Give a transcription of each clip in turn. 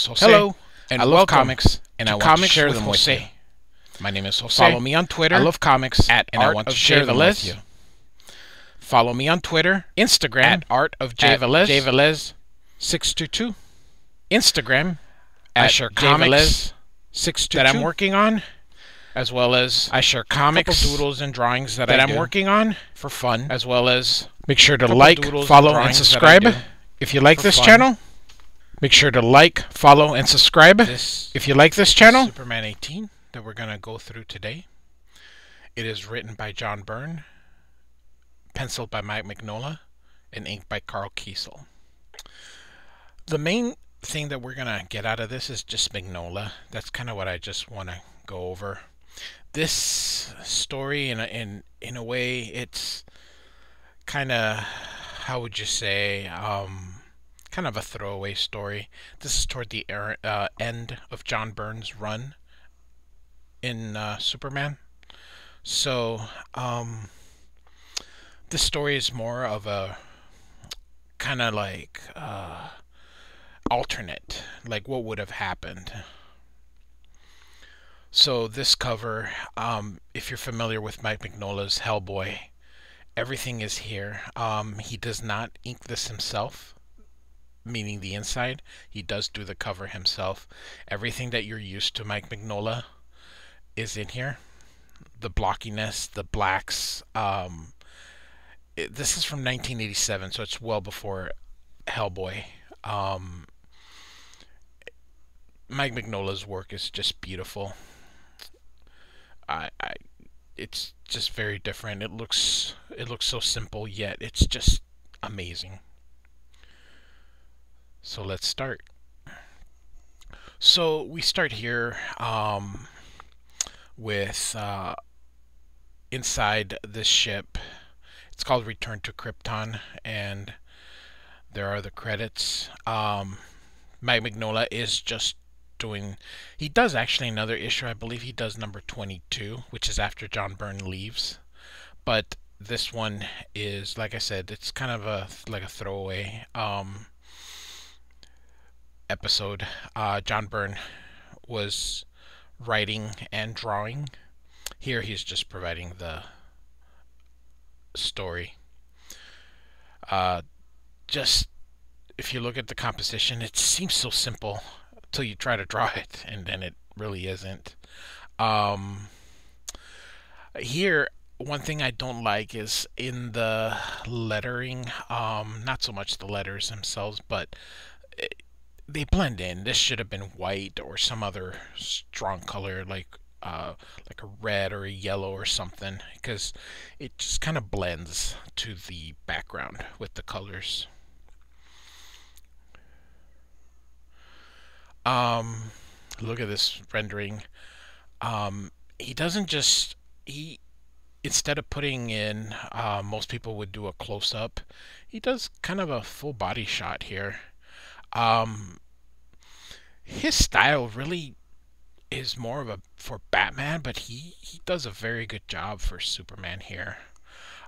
is Jose. Hello, and I love comics, and I want to share them with you. My name is Jose. Follow me on Twitter. I love comics, and I want to share them with you. Follow me on Twitter, Instagram, at Art of J-Velez 622. Instagram, I at share comics 622 that I'm working on, as well as I share comics doodles and drawings that I'm do working on for fun, as well as make sure to couple like, doodles follow, and and drawings that I subscribe do if you like for this fun. channel. Make sure to like, follow, and subscribe This if you like this channel. Superman 18 that we're going to go through today. It is written by John Byrne, penciled by Mike Mignola, and inked by Carl Kiesel. The main thing that we're going to get out of this is just Mignola. That's kind of what I just want to go over. This story, in a way, it's kind of, how would you say, kind of a throwaway story. This is toward the end of John Byrne's run in Superman. So, this story is more of a kind of like alternate, like what would have happened. So this cover, if you're familiar with Mike Mignola's Hellboy, everything is here. He does not ink this himself, meaning the inside. He does do the cover himself. Everything that you're used to Mike Mignola is in here. The blockiness, the blacks. This is from 1987, so it's well before Hellboy. Mike Mignola's work is just beautiful. It's just very different. It looks so simple, yet it's just amazing. So let's start. So we start here with inside this ship. It's called Return to Krypton, and there are the credits. Mike Mignola is just doing, he does actually another issue. I believe he does number 22, which is after John Byrne leaves. But this one is, like I said, it's kind of like a throwaway episode. John Byrne was writing and drawing. Here he's just providing the story. Just if you look at the composition, it seems so simple until you try to draw it, and then it really isn't. Here, one thing I don't like is in the lettering, not so much the letters themselves, but they blend in. This should have been white or some other strong color, like a red or a yellow or something, because it just kind of blends to the background with the colors. Look at this rendering. He doesn't just, instead of putting in, most people would do a close-up, he does kind of a full body shot here. His style really is more of a for Batman, but he does a very good job for Superman here.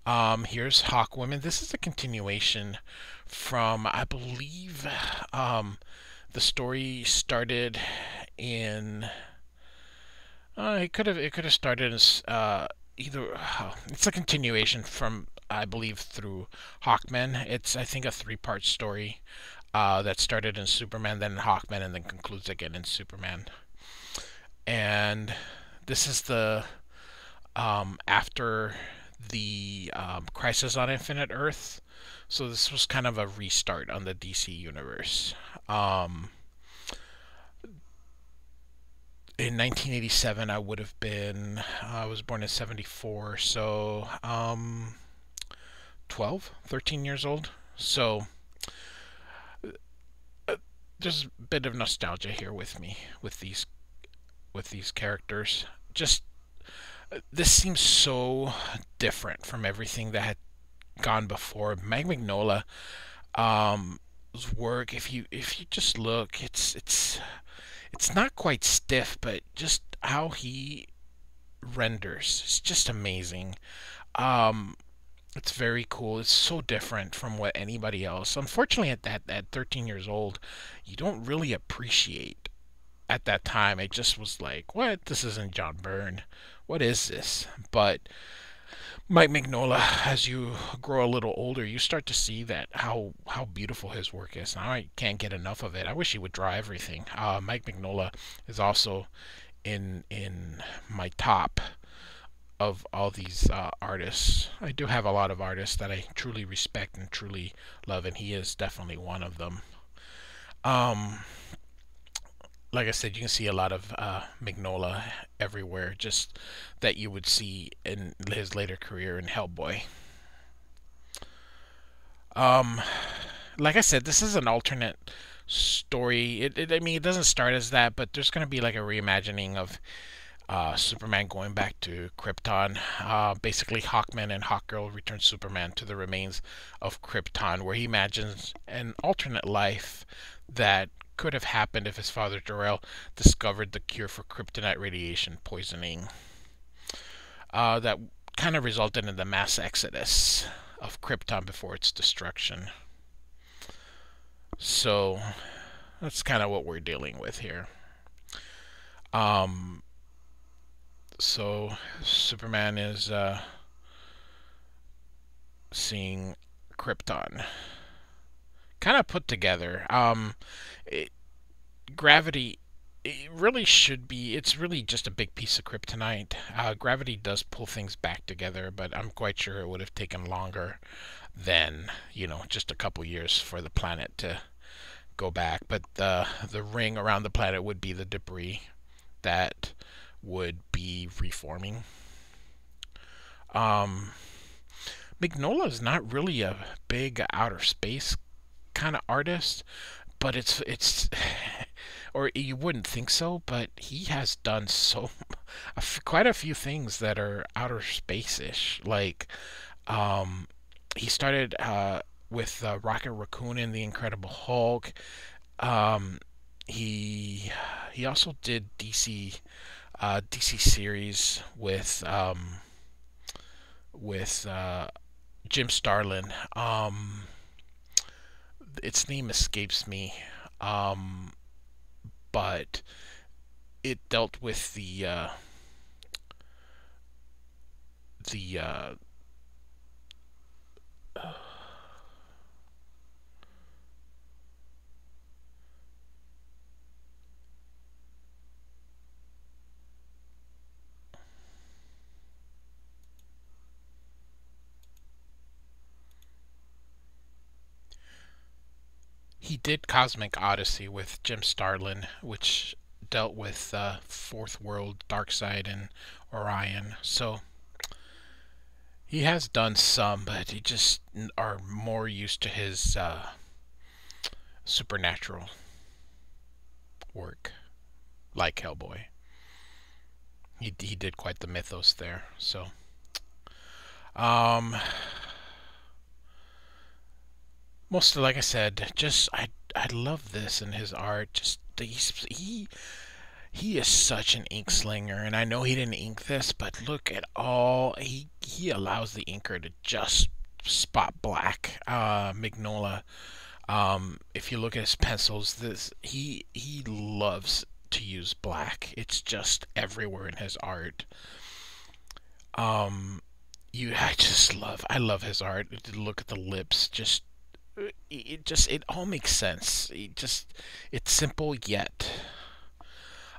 Here's Hawkwoman. This is a continuation from, I believe, the story started in it could have started as either it's a continuation from, I believe, through Hawkman. It's, I think, a 3-part story that started in Superman, then in Hawkman, and then concludes again in Superman. And this is the after the Crisis on Infinite Earth. So this was kind of a restart on the DC universe. In 1987, I would have been, I was born in 74, so 13 years old. So there's a bit of nostalgia here with me, with these characters. Just, this seems so different from everything that had gone before. Mike Mignola work, if you just look, it's not quite stiff, but just how he renders, it's just amazing. It's very cool. It's so different from what anybody else. Unfortunately, at 13 years old, you don't really appreciate. At that time, it just was like, what? This isn't John Byrne. What is this? But Mike Mignola, as you grow a little older, you start to see that how beautiful his work is. Now I can't get enough of it. I wish he would draw everything. Mike Mignola is also in my top of all these artists. I do have a lot of artists that I truly respect and truly love, and he is definitely one of them. Um, like I said, you can see a lot of Mignola everywhere, just that you would see in his later career in Hellboy. Um, like I said, this is an alternate story. I mean, it doesn't start as that, but there's going to be like a reimagining of Superman going back to Krypton. Basically, Hawkman and Hawkgirl return Superman to the remains of Krypton, where he imagines an alternate life that could have happened if his father Jor-El discovered the cure for kryptonite radiation poisoning. That kind of resulted in the mass exodus of Krypton before its destruction. So that's kind of what we're dealing with here. Um, so Superman is seeing Krypton kind of put together. It, gravity, it really should be. It's really just a big piece of kryptonite. Gravity does pull things back together, but I'm quite sure it would have taken longer than just a couple years for the planet to go back. But the ring around the planet would be the debris that would be reforming. Um, Mignola is not really a big outer space kind of artist, but it's or you wouldn't think so, but he has done quite a few things that are outer space-ish. Like he started with Rocket Raccoon and the Incredible Hulk. Um, he also did DC series with Jim Starlin. Its name escapes me, um, but it dealt with the he did Cosmic Odyssey with Jim Starlin, which dealt with Fourth World, Darkseid, and Orion. So he has done some, but he just are more used to his supernatural work, like Hellboy. He did quite the mythos there. So um, most like I said, just I love this in his art. Just he is such an ink slinger, and I know he didn't ink this, but look at all he allows the inker to just spot black. Mignola. If you look at his pencils, this he loves to use black. It's just everywhere in his art. Um, I love his art. Look at the lips, it all makes sense. It's simple yet.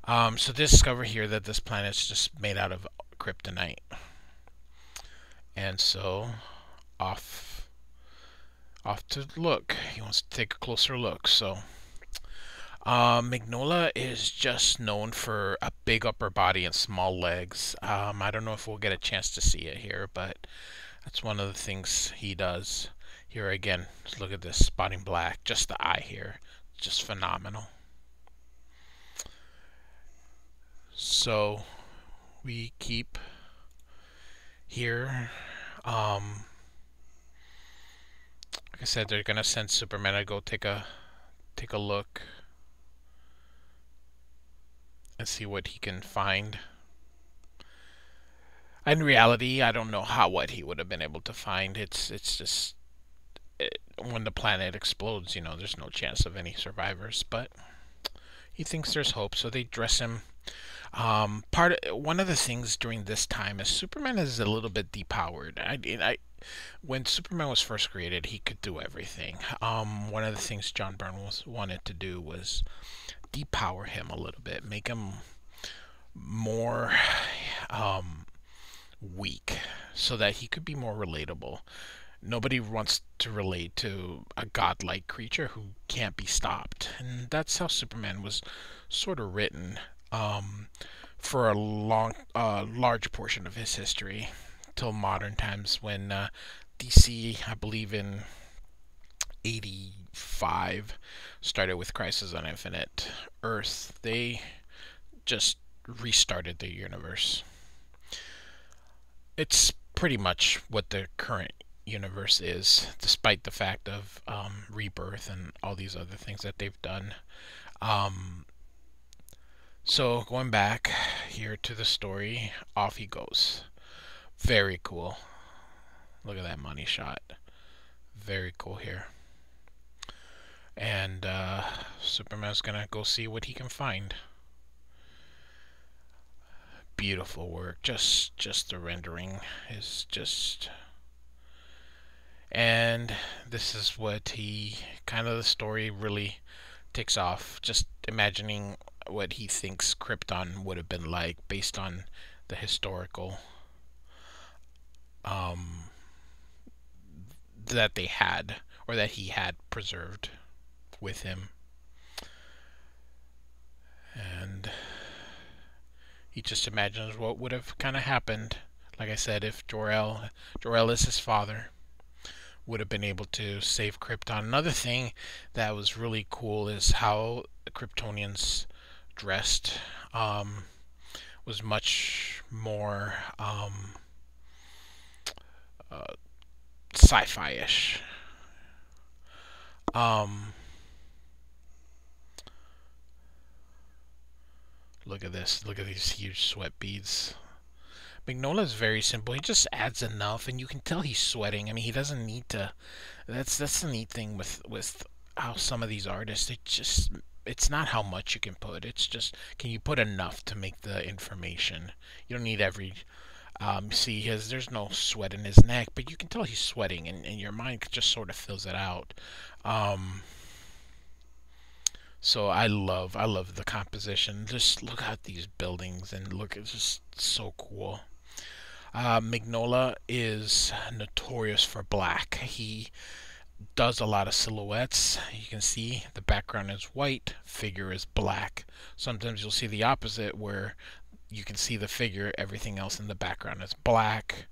So discover here that this planet's just made out of kryptonite, and so off to look. He wants to take a closer look. So Mignola is just known for a big upper body and small legs. I don't know if we'll get a chance to see it here, but that's one of the things he does. Here again, just look at this, spotting black. Just the eye here, just phenomenal. So we keep here. Like I said, they're gonna send Superman to go take a look and see what he can find. In reality, I don't know what he would have been able to find. It's just when the planet explodes, there's no chance of any survivors. But he thinks there's hope, so they dress him. One of the things during this time is Superman is a little bit depowered. When Superman was first created, he could do everything. One of the things John Byrne wanted to do was depower him a little bit, make him more weak, so that he could be more relatable. Nobody wants to relate to a godlike creature who can't be stopped, and that's how Superman was sort of written for a large portion of his history, till modern times when DC, I believe in '85, started with Crisis on Infinite Earth. They just restarted the universe. It's pretty much what the current universe is, despite the fact of rebirth and all these other things that they've done. Um, so going back here to the story, off he goes. Very cool. Look at that money shot. Very cool here. And Superman's gonna go see what he can find. Beautiful work. Just the rendering is just. And this is what he kind of the story really takes off. Just imagining what he thinks Krypton would have been like based on the historical um, that they had, or that he had preserved with him. And he just imagines what would have kind of happened. Like I said, if Jor-El is his father, would have been able to save Krypton. Another thing that was really cool is how the Kryptonians dressed. Was much more uh, sci-fi-ish. Um, Look at this. Look at these huge sweat beads. Mignola is very simple. He just adds enough, and you can tell he's sweating. I mean, he doesn't need to. That's the neat thing with how some of these artists, it's not how much you can put. It's just, can you put enough to make the information. You don't need every. See, there's no sweat in his neck, but you can tell he's sweating, and your mind just sort of fills it out. Um, so I love the composition. Just look at these buildings, and look, it's just so cool. Mignola is notorious for black. He does a lot of silhouettes. You can see the background is white, figure is black. Sometimes you'll see the opposite, where you can see the figure, everything else in the background is black.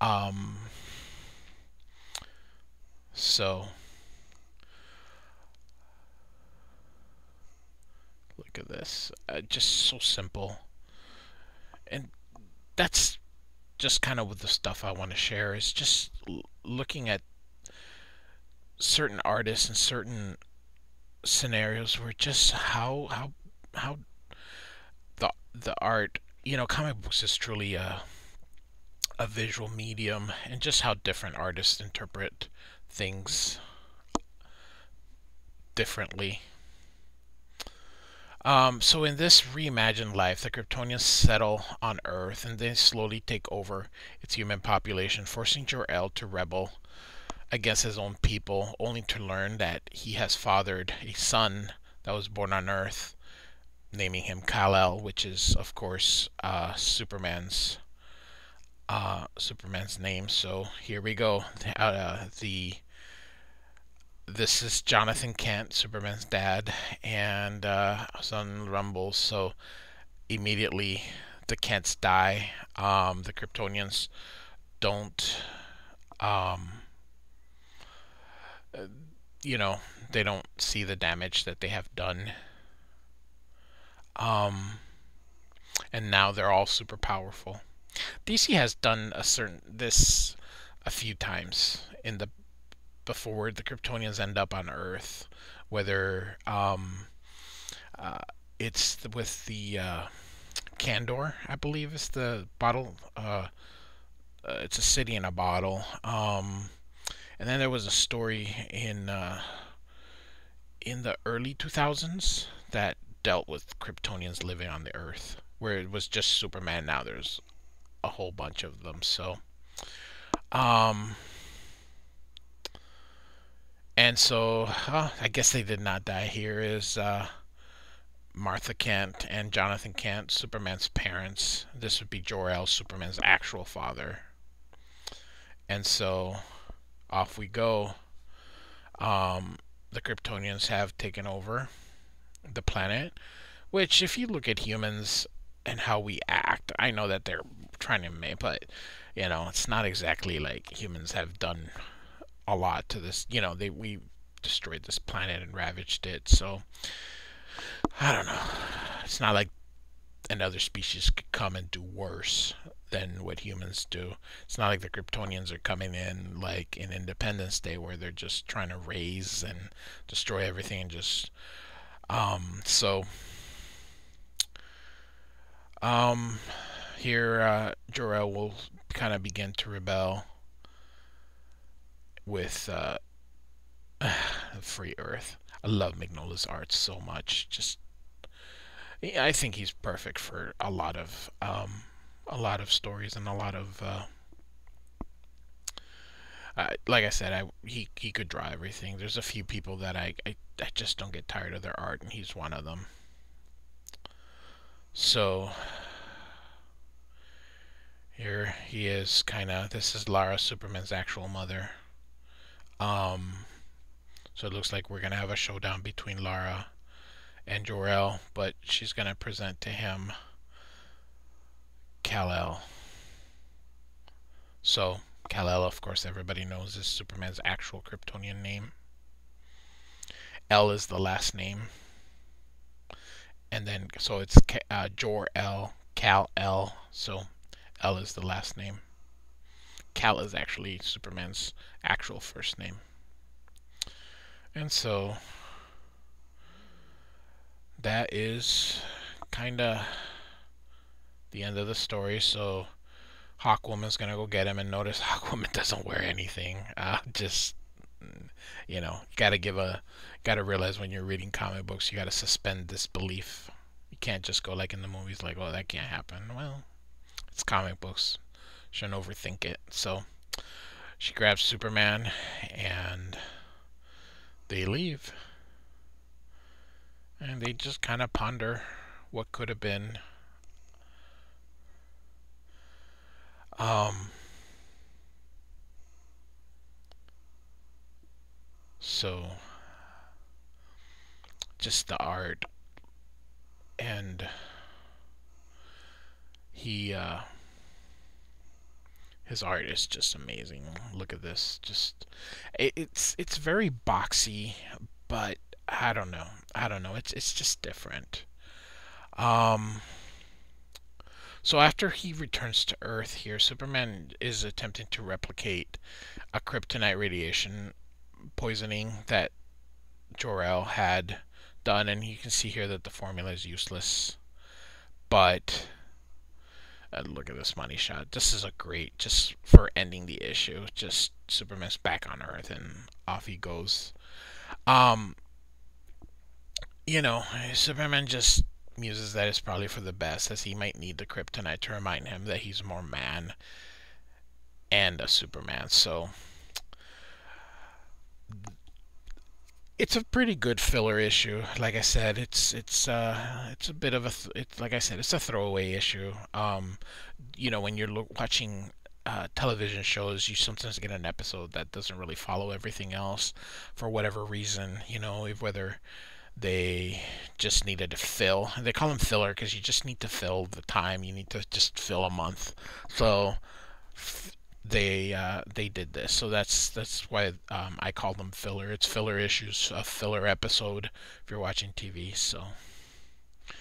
Um, so look at this, just so simple, and that's just kind of with the stuff I want to share. Is just looking at certain artists and certain scenarios where just how the art, comic books is truly a visual medium, and just how different artists interpret things differently. So in this reimagined life, the Kryptonians settle on Earth, and they slowly take over its human population, forcing Jor-El to rebel against his own people, only to learn that he has fathered a son that was born on Earth, naming him Kal-El, which is, of course, Superman's name. So here we go. The This is Jonathan Kent, Superman's dad, and son Rumble. So immediately the Kents die. The Kryptonians don't, um, uh, they don't see the damage that they have done. Um, and now they're all super powerful. DC has done this a few times in the before the Kryptonians end up on Earth, whether uh, it's with the Kandor, I believe is the bottle. It's a city in a bottle. And then there was a story in the early 2000s that dealt with Kryptonians living on the Earth, where it was just Superman. Now there's a whole bunch of them. So, um, and so I guess they did not die. Here is Martha Kent and Jonathan Kent, Superman's parents. This would be Jor-El, Superman's actual father. And so off we go. The Kryptonians have taken over the planet, which, if you look at humans and how we act, I know that they're trying to make, but it's not exactly like humans have done a lot to this. We destroyed this planet and ravaged it, so I don't know. It's not like another species could come and do worse than what humans do. It's not like the Kryptonians are coming in like in Independence Day where they're just trying to raise and destroy everything and just so here Jor-El will kind of begin to rebel with Free Earth. I love Mignola's art so much. Just I think he's perfect for a lot of stories and a lot of like I said, he could draw everything. There's a few people that I just don't get tired of their art, and he's one of them. So here he is, this is Lara, Superman's actual mother. So it looks like we're gonna have a showdown between Lara and Jor-El, but she's gonna present to him Kal-El. So Kal-El, of course, everybody knows, is Superman's actual Kryptonian name. El is the last name, and then so it's Jor-El, Kal-El. So El is the last name. Kal is actually Superman's actual first name. And so that is kind of the end of the story. So Hawkwoman's gonna go get him, and notice Hawkwoman doesn't wear anything. Just gotta realize when you're reading comic books, you gotta suspend disbelief. You can't just go like in the movies, like, oh, that can't happen. Well, it's comic books. Shouldn't overthink it. So she grabs Superman, and they leave. And they just kind of ponder what could have been. So just the art, and his art is just amazing. Look at this. Just it's very boxy, but I don't know. It's just different. So after he returns to Earth here, Superman is attempting to replicate a kryptonite radiation poisoning that Jor-El had done, and you can see here that the formula is useless. But look at this money shot. This is a great, just for ending the issue. Just Superman's back on Earth, and off he goes. Superman just muses that it's probably for the best, as he might need the kryptonite to remind him that he's more man and a Superman. So it's a pretty good filler issue. Like I said, it's a bit of like I said, it's a throwaway issue. When you're watching television shows, you sometimes get an episode that doesn't really follow everything else for whatever reason. Whether they just needed to fill. They call them filler because you just need to fill the time. You need to just fill a month. So they did this. So that's why I call them filler. It's filler issues, a filler episode if you're watching TV. So